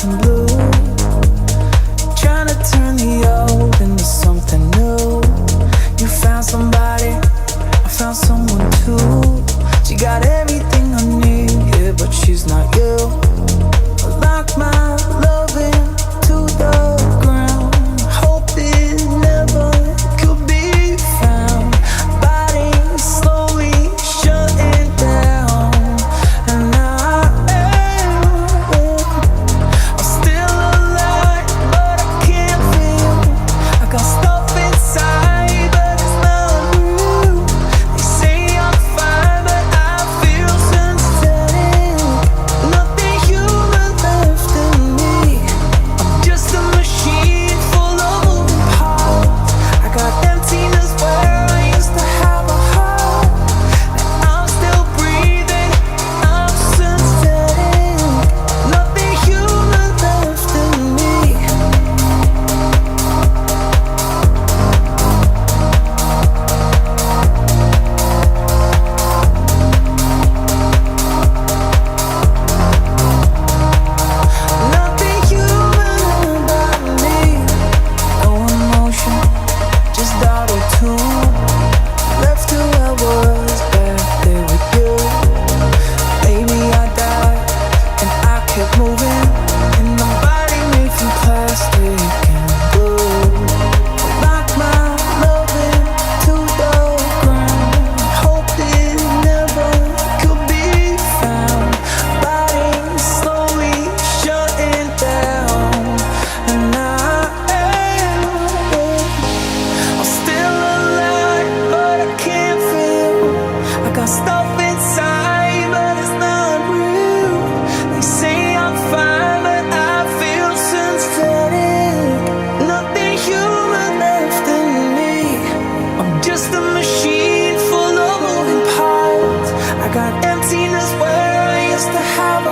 something blue, trying to turn the old into something new. You found somebody, I found someone too. She got everything I need, yeah, but she's not you. I lock my love into the ground, hope it never could be found. Body slowly shutting down, and I'm still alive, but I can't feel. I got stuff inside, but it's not real. They say I'm fine, but I feel synthetic. Nothing human left in me. I'm just a machine full of moving parts. I got emptiness where I used to have a heart. And I'm still breathing, I'm synthetic. Nothing human left in me. Nothing human about me. No emotion, just auto-tune. Left who I was back there with you. Maybe I died and I kept moving in a body made from plastic and glue. Lock my love into the ground, hope it never could be found. Body slowly shutting down, and I'm still alive, but I can't feel. I got stuff inside, but it's not real. They say I'm fine, but I feel synthetic. Nothing human left in me. I'm just a machine full of moving parts. I got emptiness where I used to have